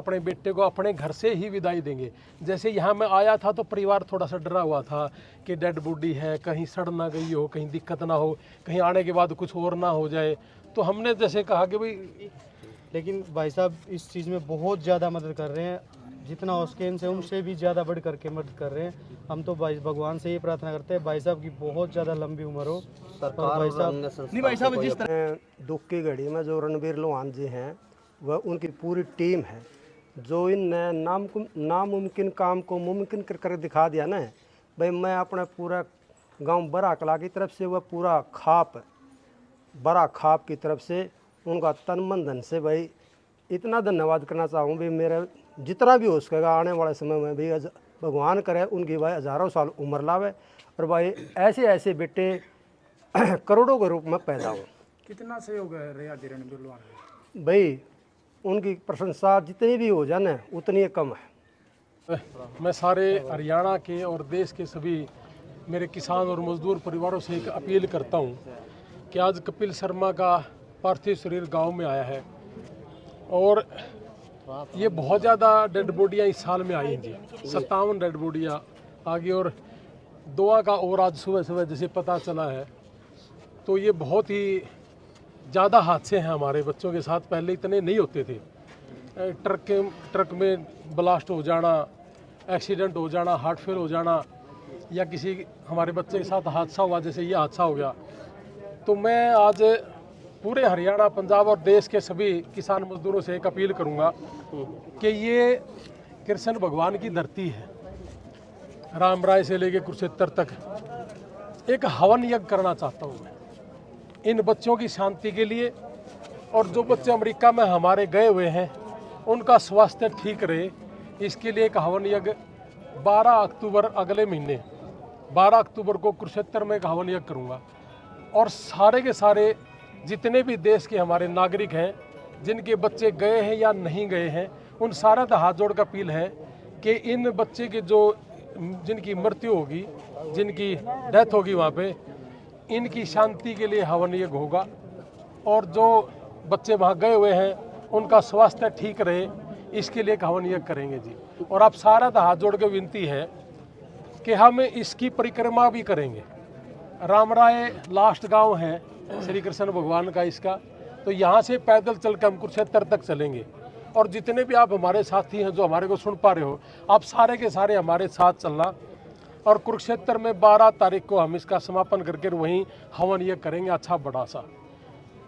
अपने बेटे को अपने घर से ही विदाई देंगे। जैसे यहाँ मैं आया था तो परिवार थोड़ा सा डरा हुआ था कि डेड बॉडी है, कहीं सड़ ना गई हो, कहीं दिक्कत ना हो, कहीं आने के बाद कुछ और ना हो जाए। तो हमने जैसे कहा कि भाई, लेकिन भाई साहब इस चीज़ में बहुत ज़्यादा मदद कर रहे हैं, जितना हो सके इनसे उनसे भी ज़्यादा बढ़ करके मदद कर रहे हैं। हम तो भाई भगवान से ये प्रार्थना करते हैं भाई साहब की बहुत ज़्यादा लंबी उम्र हो। सरकार भाई साहब नहीं भाई साहब जिस तरह दुख की घड़ी में जो रणबीर लोहान जी हैं वह उनकी पूरी टीम है, जो इन नामुमकिन काम को मुमकिन कर दिखा दिया ना भाई। मैं अपना पूरा गांव बड़ा कला की तरफ से, वह पूरा बड़ा खाप की तरफ से उनका तन मन धन से भाई इतना धन्यवाद करना चाहूँ भाई। मेरा जितना भी हो सकेगा आने वाले समय में भी भगवान करे उनकी भाई हज़ारों साल उम्र लावे और भाई ऐसे ऐसे बेटे करोड़ों के रूप में पैदा हो। कितना सहयोग है रहा जी रणबीर लोहान? भाई उनकी प्रशंसा जितनी भी हो जाए ना उतनी कम है। मैं सारे हरियाणा के और देश के सभी मेरे किसान और मजदूर परिवारों से एक अपील करता हूं कि आज कपिल शर्मा का पार्थिव शरीर गांव में आया है और ये बहुत ज़्यादा डेड बॉडियाँ इस साल में आई हैं जी, 57 डेड बॉडियाँ आ गई और दुआ का और आज सुबह सुबह जैसे पता चला है तो ये बहुत ही ज़्यादा हादसे हैं हमारे बच्चों के साथ, पहले इतने नहीं होते थे। ट्रक में ब्लास्ट हो जाना, एक्सीडेंट हो जाना, हार्ट फेल हो जाना या किसी हमारे बच्चे के साथ हादसा हुआ जैसे ये हादसा हो गया। तो मैं आज पूरे हरियाणा, पंजाब और देश के सभी किसान मजदूरों से एक अपील करूंगा कि ये कृष्ण भगवान की धरती है, राम राय से लेके कुरुक्षेत्र तक एक हवन यज्ञ करना चाहता हूँ मैं इन बच्चों की शांति के लिए। और जो बच्चे अमेरिका में हमारे गए हुए हैं उनका स्वास्थ्य ठीक रहे, इसके लिए एक हवन यज्ञ 12 अक्टूबर अगले महीने 12 अक्टूबर को कुरुक्षेत्र में एक हवन यज्ञ करूँगा। और सारे के सारे जितने भी देश के हमारे नागरिक हैं जिनके बच्चे गए हैं या नहीं गए हैं, उन सारा का हाथ जोड़ का अपील है कि इन बच्चे के जिनकी मृत्यु होगी, जिनकी डेथ होगी वहाँ पे, इनकी शांति के लिए हवन यज्ञ होगा। और जो बच्चे वहाँ गए हुए हैं उनका स्वास्थ्य ठीक रहे, इसके लिए एक हवन यज्ञ करेंगे जी। और आप सारा का हाथ जोड़ के विनती है कि हम इसकी परिक्रमा भी करेंगे। राम राय लास्ट गांव है श्री कृष्ण भगवान का इसका, तो यहाँ से पैदल चल कर हम कुरुक्षेत्र तक चलेंगे। और जितने भी आप हमारे साथी हैं जो हमारे को सुन पा रहे हो, आप सारे के सारे हमारे साथ चलना और कुरुक्षेत्र में 12 तारीख को हम इसका समापन करके वहीं हवन यज्ञ करेंगे अच्छा बड़ा सा।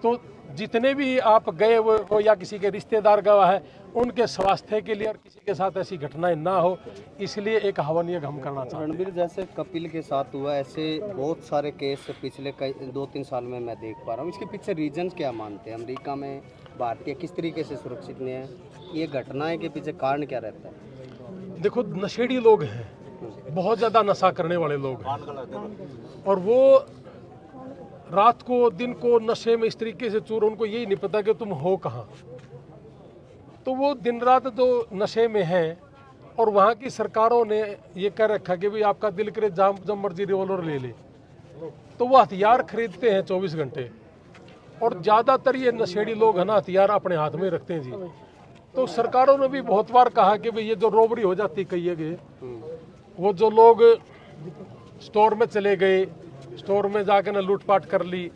तो जितने भी आप गए हुए हो या किसी के रिश्तेदार गवा है, उनके स्वास्थ्य के लिए और किसी के साथ ऐसी घटनाएं ना हो, इसलिए एक हवन यज्ञ हम करना चाहते हैं। रणबीर जैसे कपिल के साथ हुआ, ऐसे बहुत सारे केस पिछले कई 2-3 साल में मैं देख पा रहा हूँ। इसके पीछे रीजन क्या मानते हैं? अमेरिका में भारतीय किस तरीके से सुरक्षित नहीं है? ये घटनाएं के पीछे कारण क्या रहता है? देखो, नशेड़ी लोग हैं, बहुत ज़्यादा नशा करने वाले लोग हैं और वो रात को दिन को नशे में इस तरीके से चूर, उनको यही नहीं पता कि तुम हो कहाँ। तो वो दिन रात जो नशे में हैं और वहाँ की सरकारों ने ये कह रखा कि भाई आपका दिल करे जब मर्जी रिवॉल्वर ले ले, तो वो हथियार खरीदते हैं 24 घंटे। और ज़्यादातर ये नशेड़ी लोग है ना, हथियार अपने हाथ में रखते हैं जी। तो सरकारों ने भी बहुत बार कहा कि भाई ये जो रॉबरी हो जाती कई जगह, वो जो लोग स्टोर में चले गए, स्टोर में जाकर ना लूटपाट कर ली,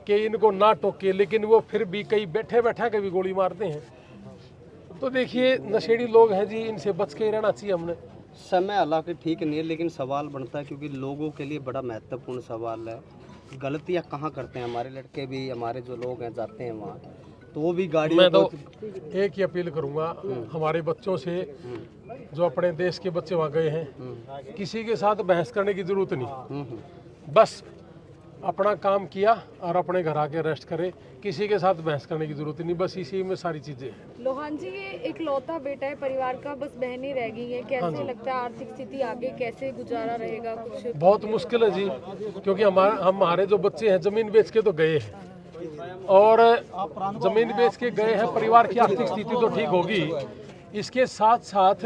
कि इनको ना टोके, लेकिन वो फिर भी कई बैठे बैठा के भी गोली मारते हैं। तो देखिए, नशेड़ी लोग हैं जी, इनसे बच के रहना चाहिए हमने। समय हालांकि ठीक नहीं है, लेकिन सवाल बनता है क्योंकि लोगों के लिए बड़ा महत्वपूर्ण सवाल है, गलतियाँ कहाँ करते हैं हमारे लड़के भी, हमारे जो लोग हैं जाते हैं वहाँ, तो वो भी गाड़ी मैं तो एक ही अपील करूंगा हमारे बच्चों से, जो अपने देश के बच्चे वहाँ गए हैं, किसी के साथ बहस करने की जरूरत नहीं, बस अपना काम किया और अपने घर आके रेस्ट करे, किसी के साथ बहस करने की जरूरत नहीं, बस इसी में सारी चीजें हैं। लोहान जी, ये एक लौता बेटा है परिवार का, बस बहन ही रह गई है, कैसे लगता है आर्थिक स्थिति आगे कैसे गुजारा रहेगा? कुछ बहुत मुश्किल है जी, क्योंकि हमारे जो बच्चे हैं जमीन बेच के तो गए हैं और जमीन बेच के गए हैं, परिवार की आर्थिक स्थिति तो ठीक होगी, इसके साथ साथ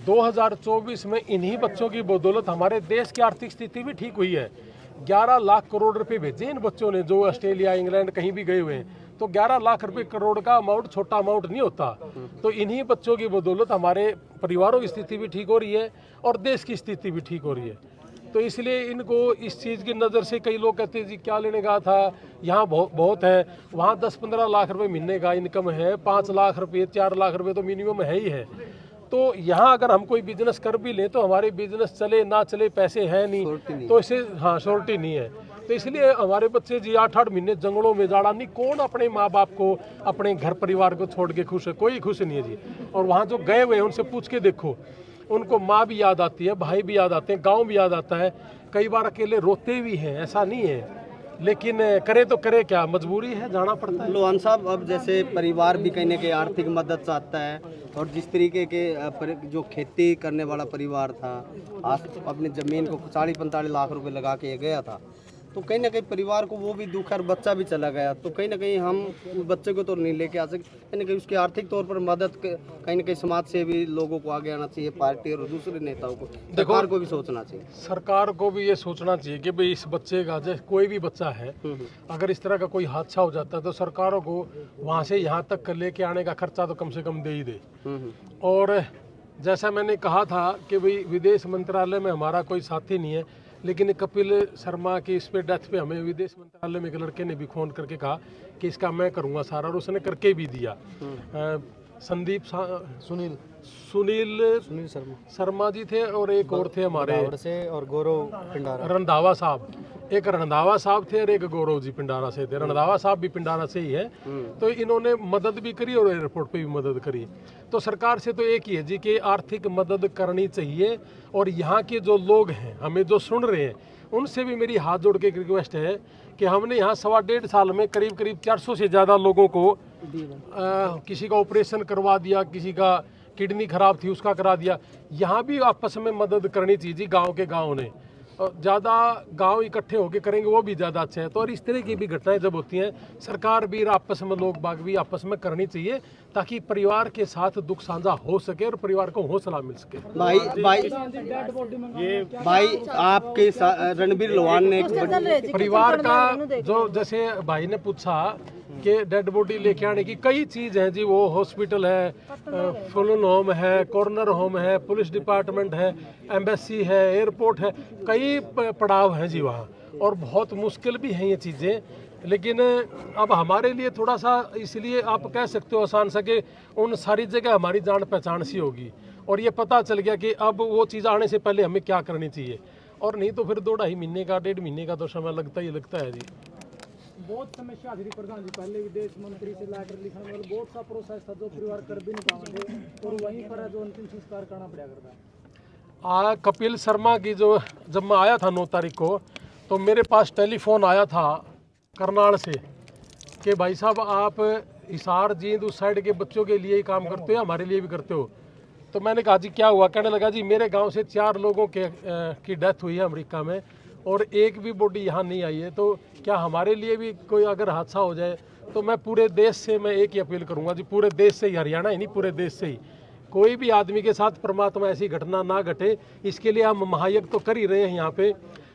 2024 में इन्हीं बच्चों की बदौलत हमारे देश की आर्थिक स्थिति भी ठीक हुई है। 11 लाख करोड़ रुपए भेजे इन बच्चों ने, जो ऑस्ट्रेलिया इंग्लैंड कहीं भी गए हुए हैं। तो 11 लाख रुपए करोड़ का अमाउंट छोटा अमाउंट नहीं होता। तो इन्हीं बच्चों की बदौलत हमारे परिवारों की स्थिति भी ठीक हो रही है और देश की स्थिति भी ठीक हो रही है। तो इसलिए इनको इस चीज़ की नज़र से कई लोग कहते हैं जी क्या लेने का था, यहाँ बहुत है, वहाँ 10-15 लाख रुपए महीने का इनकम है, 5 लाख रुपए 4 लाख रुपए तो मिनिमम है ही है। तो यहाँ अगर हम कोई बिजनेस कर भी लें तो हमारे बिजनेस चले ना चले, पैसे हैं नहीं, तो इसे हाँ श्योरिटी नहीं है। तो इसलिए हमारे बच्चे जी 8-8 महीने जंगलों में जाड़ा नहीं, कौन अपने माँ बाप को, अपने घर परिवार को छोड़ के खुश है? कोई खुश नहीं है जी। और वहाँ जो गए हुए हैं उनसे पूछ के देखो, उनको माँ भी याद आती है, भाई भी याद आते हैं, गांव भी याद आता है, कई बार अकेले रोते भी हैं, ऐसा नहीं है। लेकिन करे तो करे क्या, मजबूरी है, जाना पड़ता है। लोहान साहब, अब जैसे परिवार भी कहीं ना कहीं आर्थिक मदद चाहता है, और जिस तरीके के जो खेती करने वाला परिवार था, आज अपनी ज़मीन को 40-45 लाख रुपए लगा के गया था, तो कहीं ना कहीं परिवार को वो भी दुख है, बच्चा भी चला गया, तो कहीं ना कहीं हम उस बच्चे को तो नहीं लेके आ सकते, कहीं ना कहीं उसकी आर्थिक तौर पर मदद कहीं ना कहीं समाज से भी लोगों को आगे आना चाहिए, पार्टी और दूसरे नेताओं को, सरकार को भी सोचना चाहिए। सरकार को भी ये सोचना चाहिए कि भाई इस बच्चे का, जैसे कोई भी बच्चा है, अगर इस तरह का कोई हादसा हो जाता है तो सरकारों को वहाँ से यहाँ तक लेके आने का खर्चा तो कम से कम दे ही दे। और जैसा मैंने कहा था कि भाई विदेश मंत्रालय में हमारा कोई साथी नहीं है, लेकिन कपिल शर्मा की इस पे डेथ पे हमें विदेश मंत्रालय में एक लड़के ने भी फ़ोन करके कहा कि इसका मैं करूँगा सारा, और उसने करके भी दिया। संदीप सुनील शर्मा जी थे और एक और थे हमारे से, और गौरव पिंडारा, रंधावा साहब, एक रंधावा साहब थे और एक गौरव जी पिंडारा से थे। रंधावा साहब भी पिंडारा से ही है। तो इन्होंने मदद भी करी और एयरपोर्ट पे भी मदद करी। तो सरकार से तो एक ही है जी कि आर्थिक मदद करनी चाहिए। और यहाँ के जो लोग हैं, हमें जो सुन रहे हैं, उनसे भी मेरी हाथ जोड़ के रिक्वेस्ट है कि हमने यहाँ 1.5 साल में करीब 400 से ज़्यादा लोगों को किसी का ऑपरेशन करवा दिया, किसी का किडनी खराब थी उसका करा दिया। यहाँ भी आपस में मदद करनी चाहिए जी, गांव के गांव ने। ज़्यादा गांव इकट्ठे होकर करेंगे वो भी ज़्यादा अच्छा है। तो और इस तरह की भी घटनाएं जब होती हैं, सरकार भी भाई लोग बाग भी आपस में करनी चाहिए, ताकि परिवार के साथ दुख साझा हो सके और परिवार को हौसला मिल सके। भाई आपके रणबीर लोहान ने परिवार का जो, जैसे भाई ने पूछा कि डेड बॉडी लेके आने की कई चीज़ हैं जी, वो हॉस्पिटल है, फुलन होम है, कॉर्नर होम है, पुलिस डिपार्टमेंट है, एम्बेसी है, एयरपोर्ट है, कई पड़ाव हैं जी वहाँ, और बहुत मुश्किल भी हैं ये चीज़ें। लेकिन अब हमारे लिए थोड़ा सा, इसलिए आप कह सकते हो आसान सा कि उन सारी जगह हमारी जान पहचान सी होगी, और ये पता चल गया कि अब वो चीज़ आने से पहले हमें क्या करनी चाहिए, और नहीं तो फिर 2-2.5 महीने का 1.5 महीने का तो समय लगता है जी। बहुत समस्या थी प्रधान जी, पहले विदेश मंत्री से लेकर लिखने वाला बहुत सा प्रोसेस था जो परिवार कर भी नहीं पाएंगे, और वहीं पर है जो अंतिम संस्कार करना पड़ा करता है। कपिल शर्मा की जो, जब मैं आया था 9 तारीख को, तो मेरे पास टेलीफोन आया था करनाल से कि भाई साहब आप हिसार जींद उस साइड के बच्चों के लिए ही काम करते हो, हमारे लिए भी करते हो। तो मैंने कहा जी क्या हुआ? कहने लगा जी मेरे गांव से 4 लोगों की डेथ हुई है अमेरिका में, और एक भी बॉडी यहाँ नहीं आई है, तो क्या हमारे लिए भी कोई अगर हादसा हो जाए तो मैं पूरे देश से मैं एक ही अपील करूँगा जी, पूरे देश से ही, हरियाणा ही नहीं पूरे देश से ही, कोई भी आदमी के साथ परमात्मा ऐसी घटना ना घटे, इसके लिए हम महायज्ञ तो कर ही रहे हैं यहाँ पे।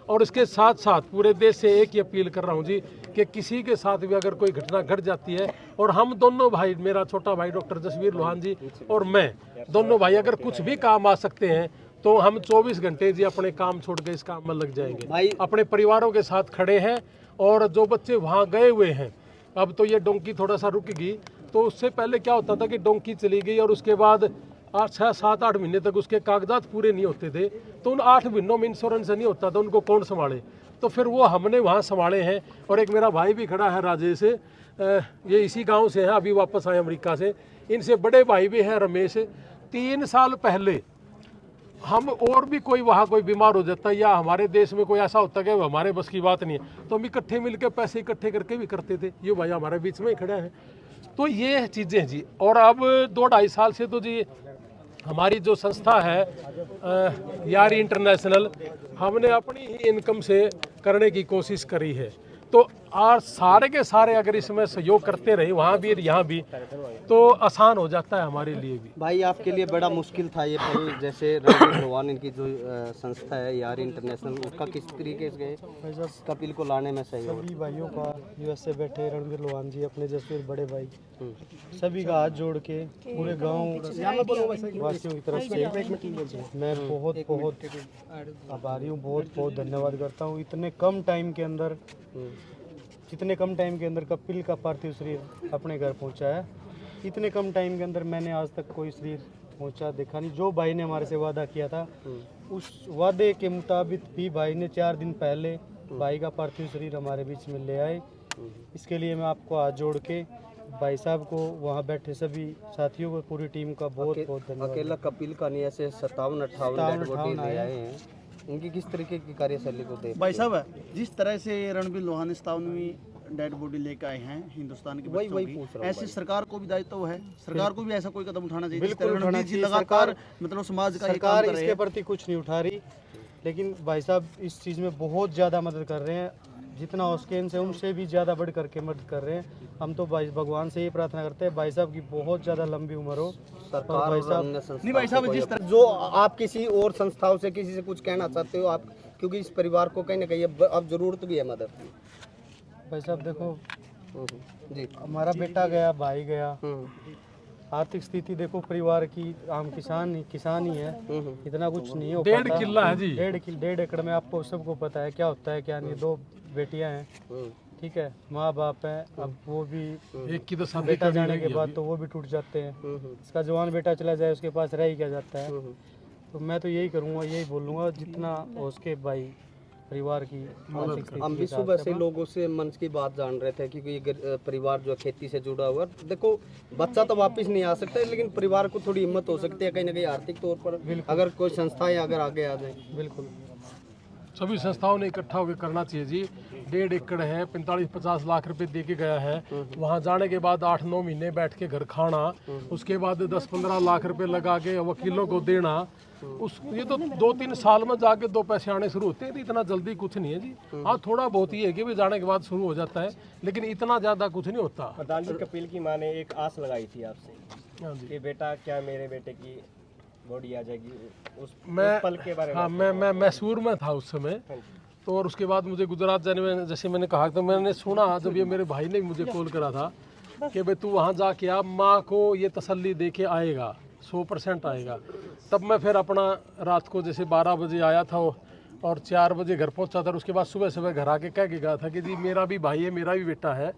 और इसके साथ साथ पूरे देश से एक ही अपील कर रहा हूँ जी कि किसी के साथ भी अगर कोई घटना घट जाती है, और हम दोनों भाई, मेरा छोटा भाई डॉक्टर जसवीर लोहान जी और मैं, दोनों भाई अगर कुछ भी काम आ सकते हैं तो हम 24 घंटे जी अपने काम छोड़ के इस काम में लग जाएंगे। अपने परिवारों के साथ खड़े हैं। और जो बच्चे वहाँ गए हुए हैं, अब तो ये डोंकी थोड़ा सा रुक गई, तो उससे पहले क्या होता था कि डोंकी चली गई और उसके बाद 6-7-8 महीने तक उसके कागजात पूरे नहीं होते थे, तो उन 8 महीनों में इंश्योरेंस नहीं होता था, उनको कौन संभाले? तो फिर वो हमने वहाँ संभाले हैं। और एक मेरा भाई भी खड़ा है राजेश, ये इसी गांव से है, अभी वापस आए अमेरिका से। इनसे बड़े भाई भी हैं रमेश। 3 साल पहले हम, और भी कोई वहाँ कोई बीमार हो जाता है या हमारे देश में कोई ऐसा होता है कि हमारे बस की बात नहीं है, तो हम इकट्ठे मिलकर पैसे इकट्ठे करके भी करते थे। ये भाई हमारे बीच में ही खड़ा है। तो ये चीज़ें हैं जी। और अब 2-2.5 साल से तो जी हमारी जो संस्था है यारी इंटरनेशनल, हमने अपनी ही इनकम से करने की कोशिश करी है। तो और सारे के सारे अगर इसमें सहयोग करते रहे वहाँ भी यहाँ भी तो आसान हो जाता है हमारे लिए भी। भाई आपके लिए बड़ा मुश्किल था ये भाई, जैसे रणबीर लोहान इनकी जो संस्था है यार इंटरनेशनल, उसका किस तरीके से भाई साहब कपिल को लाने में सहयोग? सभी भाइयों का यूएसए बैठे रणबीर लोहान जी, अपने जसवीर बड़े भाई, सभी का हाथ जोड़ के पूरे गांव वासियों की तरफ से मैं बहुत बहुत आभारी हूँ, बहुत बहुत धन्यवाद करता हूँ। इतने कम टाइम के अंदर कपिल का पार्थिव शरीर अपने घर पहुँचा है। इतने कम टाइम के अंदर मैंने आज तक कोई शरीर पहुँचा देखा नहीं। जो भाई ने हमारे से वादा किया था उस वादे के मुताबिक भी भाई ने 4 दिन पहले भाई का पार्थिव शरीर हमारे बीच में ले आए। इसके लिए मैं आपको हाथ जोड़ के भाई साहब को, वहाँ बैठे सभी साथियों को, पूरी टीम का बहुत बहुत धन्यवाद। अकेला कपिल का नहीं, ऐसे 57-58 ले आए हैं, उनकी किस तरीके की कार्यशैली को देख? भाई साहब जिस तरह से रणबीर लोहानी 57वीं डेड बॉडी लेकर आए हैं हिंदुस्तान के बच्चों की, ऐसे सरकार को भी दायित्व है, सरकार को भी ऐसा कोई कदम उठाना चाहिए। बिल्कुल उठाना चाहिए। लगातार मतलब समाज का सरकार इसके प्रति कुछ नहीं उठा रही, लेकिन भाई साहब इस चीज़ में बहुत ज़्यादा मदद कर रहे हैं। जितना हो सके इनसे उनसे भी ज़्यादा बढ़ करके मदद कर रहे हैं। हम तो भाई भगवान से ये प्रार्थना करते हैं भाई साहब की बहुत ज़्यादा लंबी उम्र हो। सरकार भाई और साहब अन्य संस्थाओं नहीं भाई साहब, को जिस कोई- जो आप किसी और संस्थाओं से किसी से कुछ कहना चाहते हो आप, क्योंकि इस परिवार को कहीं ना कहीं अब जरूरत भी है मदद की। भाई साहब देखो, जी हमारा बेटा गया, भाई गया, आर्थिक स्थिति देखो परिवार की, आम किसान ही है, इतना कुछ नहीं हो 1.5 पाता। किला है जी। 1.5 एकड़ में आपको सबको पता है क्या होता है क्या नहीं। 2 बेटियां हैं, ठीक है, माँ बाप हैं, अब वो भी एक की तो शादी बेटा करनी जाने रहेगी के बाद अभी। तो वो भी टूट जाते हैं। इसका जवान बेटा चला जाए उसके पास रह ही क्या जाता है। तो मैं तो यही करूँगा, यही बोलूँगा जितना हो सके भाई परिवार की आर्थिक स्थिति हम के भी हिसाब सुबह से लोगों से मन की बात जान रहे थे, क्योंकि ये परिवार जो है खेती से जुड़ा हुआ है। देखो बच्चा तो वापस नहीं आ सकता, लेकिन परिवार को थोड़ी हिम्मत हो सकती है कहीं ना कहीं आर्थिक तौर पर, अगर कोई संस्थाएं अगर आगे आ जाए। बिल्कुल सभी संस्थाओं ने इकट्ठा होकर करना चाहिए जी। 1.5 एकड़ है, 45-50 लाख रुपए दे के गया है। वहाँ जाने के बाद 8-9 महीने बैठ के घर खाना, उसके बाद 10-15 लाख रुपए लगा के वकीलों को देना, उस ये तो 2-3 साल में जाके 2 पैसे आने शुरू होते हैं। तो इतना जल्दी कुछ नहीं है जी। हाँ थोड़ा बहुत ही है कि भी जाने के बाद शुरू हो जाता है, लेकिन इतना ज़्यादा कुछ नहीं होता। प्रधान जी, कपिल की माँ ने एक आस लगाई थी आपसे हाँ जी। कि बेटा क्या मेरे बेटे की बॉडी आ जाएगी, उस मैं पल के बारे में? हाँ मैं मैसूर में था उस समय। तो और उसके बाद मुझे गुजरात जाने में, जैसे मैंने कहा, तो मैंने सुना जब ये मेरे भाई ने मुझे कॉल करा था कि भाई तू वहाँ जाके आप माँ को ये तसल्ली दे के आएगा, 100% आएगा। तब मैं फिर अपना रात को जैसे 12 बजे आया था और 4 बजे घर पहुँचा था। उसके बाद सुबह सुबह घर आके कह के गया था कि जी मेरा भी भाई है, मेरा भी बेटा है,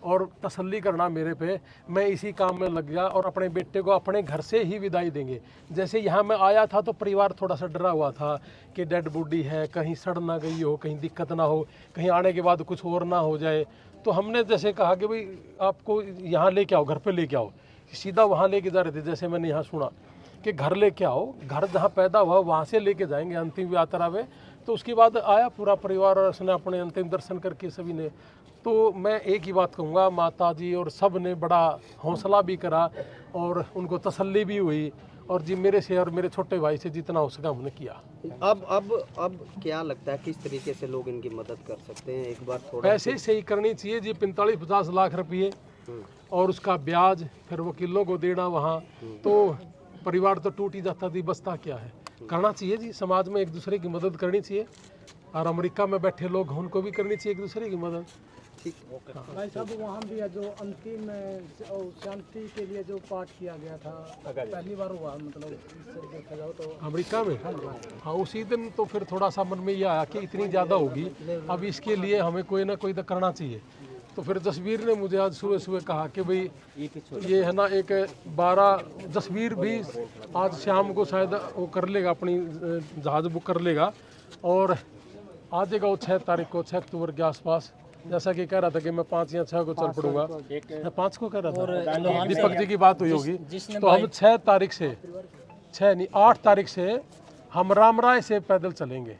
और तसल्ली करना मेरे पे, मैं इसी काम में लग गया और अपने बेटे को अपने घर से ही विदाई देंगे। जैसे यहाँ मैं आया था तो परिवार थोड़ा सा डरा हुआ था कि डेड बॉडी है, कहीं सड़ ना गई हो, कहीं दिक्कत ना हो, कहीं आने के बाद कुछ और ना हो जाए। तो हमने जैसे कहा कि भाई आपको यहाँ लेके आओ, घर पे लेके आओ। सीधा वहाँ लेके जा रहे थे, जैसे मैंने यहाँ सुना कि घर लेके आओ, घर जहाँ पैदा हुआ वहाँ से लेके जाएंगे अंतिम यात्रा में। तो उसके बाद आया पूरा परिवार और उसने अपने अंतिम दर्शन करके सभी ने। तो मैं एक ही बात कहूँगा, माता जी और सब ने बड़ा हौसला भी करा और उनको तसल्ली भी हुई, और जी मेरे से और मेरे छोटे भाई से जितना हो सका हमने किया। अब क्या लगता है किस तरीके से लोग इनकी मदद कर सकते हैं? एक बार थोड़ा पैसे सही करनी चाहिए जी, 45-50 लाख रुपये और उसका ब्याज, फिर वकीलों को देना वहाँ, तो परिवार तो टूट ही जाता थी, बचता क्या है। करना चाहिए जी, समाज में एक दूसरे की मदद करनी चाहिए, और अमेरिका में बैठे लोग हैं, उनको भी करनी चाहिए एक दूसरे की मदद। भाई साहब वहाँ भी है जो अंतिम शांति के लिए जो पाठ किया गया था, पहली बार हुआ, मतलब इससे देखा जाओ तो अमेरिका में। हाँ उसी दिन तो फिर थोड़ा सा मन में ये आया कि इतनी ज़्यादा होगी, अब इसके लिए हमें कोई ना कोई तो करना चाहिए। तो फिर जसवीर ने मुझे आज सुबह सुबह कहा कि भाई ये है ना, एक 12 जसवीर भी आज शाम को शायद वो कर लेगा, अपनी जहाज़ बुक कर लेगा और आ जाएगा वो 6 तारीख को, 6 अक्टूबर के आसपास। जैसा कि कह रहा था कि मैं 5 या 6 को चल पड़ूंगा, मैं 5 को कह रहा था, दीपक जी की बात हुई होगी। तो हम 6 तारीख से, 6 नहीं 8 तारीख से हम रामराय से पैदल चलेंगे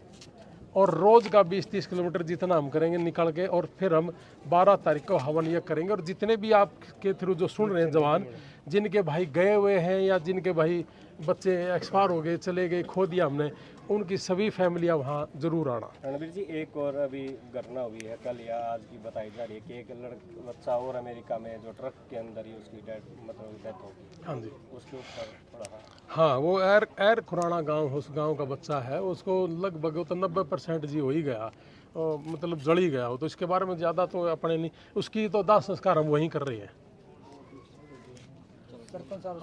और रोज़ का 20-30 किलोमीटर जितना हम करेंगे निकल के, और फिर हम 12 तारीख को हवन यज्ञ करेंगे। और जितने भी आपके थ्रू जो सुन रहे हैं जवान, जिनके भाई गए हुए हैं या जिनके भाई बच्चे एक्सपायर हो गए, चले गए, खो दिया हमने, उनकी सभी फैमिलियां वहाँ जरूर आना। रणबीर जी, एक और अभी घटना हुई है कल या आज की बताई जा रही है कि एक बच्चा और अमेरिका में जो ट्रक के अंदर ही उसकी डेथ होगी। हाँ जी, उसके ऊपर थोड़ा हाँ, वो एर खुराना गांव, उस गांव का बच्चा है, उसको लगभग तो 90% जी हो ही गया, मतलब जल ही गया हो। तो इसके बारे में ज़्यादा तो अपने नहीं, उसकी तो दाह संस्कार हम वहीं कर रहे हैं।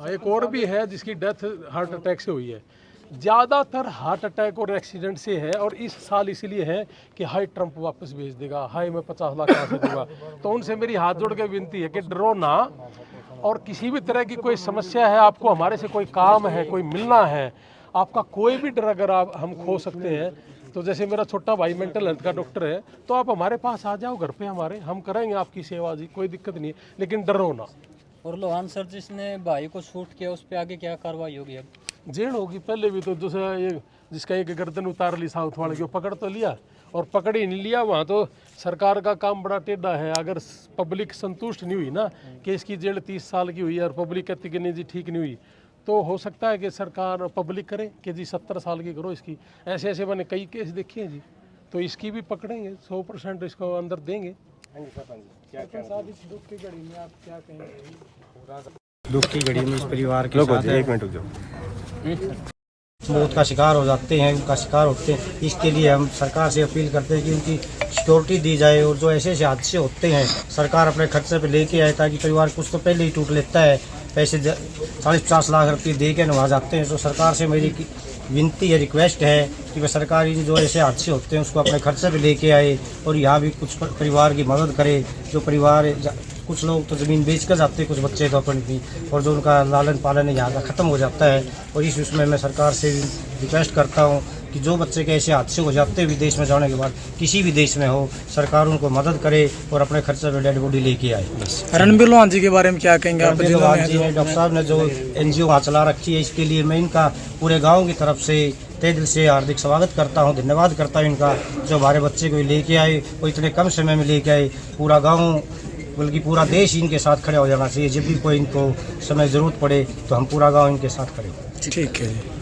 एक और भी है जिसकी डेथ हार्ट अटैक से हुई है। ज़्यादातर हार्ट अटैक और एक्सीडेंट से है, और इस साल इसलिए है कि हाई ट्रंप वापस भेज देगा, हाई मैं 50 लाख कहाँ से दूंगा। तो उनसे मेरी हाथ जोड़ के विनती है कि डरो ना, और किसी भी तरह की कोई समस्या है, आपको हमारे से कोई काम है, कोई मिलना है, आपका कोई भी डर अगर आप हम खो सकते हैं, तो जैसे मेरा छोटा भाई मेंटल हेल्थ का डॉक्टर है, तो आप हमारे पास आ जाओ घर पे हमारे, हम करेंगे आपकी सेवा जी, कोई दिक्कत नहीं है, लेकिन डरो ना। और लोहान सर, जिसने भाई को शूट किया, उस पर आगे क्या कार्रवाई होगी? अब जेल होगी। पहले भी तो दूसरा ये जिसका एक गर्दन उतार ली साउथ वाले की, वो पकड़ तो लिया, और पकड़ ही नहीं लिया, वहाँ तो सरकार का काम बड़ा टेढ़ा है। अगर पब्लिक संतुष्ट नहीं हुई ना कि इसकी जेल 30 साल की हुई है और पब्लिक कहती कि नहीं जी ठीक नहीं हुई, तो हो सकता है कि सरकार पब्लिक करे कि जी 70 साल की करो इसकी। ऐसे ऐसे मैंने कई केस देखे हैं जी, तो इसकी भी पकड़ेंगे, 100% इसको अंदर देंगे। हाँ जी सरपंच जी, क्या कहना साथ इस दुख की घड़ी में आप क्या कहेंगे? दुख की घड़ी में इस परिवार के साथ मौत का शिकार हो जाते हैं, उनका शिकार होते हैं। इसके लिए हम सरकार से अपील करते हैं कि उनकी सिक्योरिटी दी जाए, और जो ऐसे ऐसे हादसे होते हैं सरकार अपने खर्चे पे लेके आए, ताकि परिवार कुछ तो पहले ही टूट लेता है, पैसे 40-50 लाख रुपये दे के नवा जाते हैं। तो सरकार से मेरी विनती है, रिक्वेस्ट है कि वह सरकारी जो ऐसे हादसे होते हैं उसको अपने खर्चे पे लेके आए, और यहाँ भी कुछ परिवार की मदद करे। जो परिवार, कुछ लोग तो ज़मीन बेच कर जाते हैं, कुछ बच्चे तो अपनी भी, और जो उनका लालन पालन है यहाँ का ख़त्म हो जाता है। और इस विषय में मैं सरकार से रिक्वेस्ट करता हूँ कि जो बच्चे के ऐसे हादसे हो जाते हैं विदेश में जाने के बाद, किसी भी देश में हो, सरकार उनको मदद करे और अपने खर्चे पे डेड बॉडी लेके आए। रणबीर लोहान जी के बारे में क्या कहेंगे आप? डॉक्टर साहब ने जो NGO वहाँ चला रखी है, इसके लिए मैं इनका पूरे गाँव की तरफ से तहे दिल से हार्दिक स्वागत करता हूँ, धन्यवाद करता हूँ इनका, जो हमारे बच्चे को लेके आए, वो इतने कम समय में लेके आए। पूरा गाँव बल्कि पूरा देश इनके साथ खड़े हो जाना चाहिए। जब भी कोई इनको समय ज़रूरत पड़े तो हम पूरा गांव इनके साथ खड़े। ठीक है।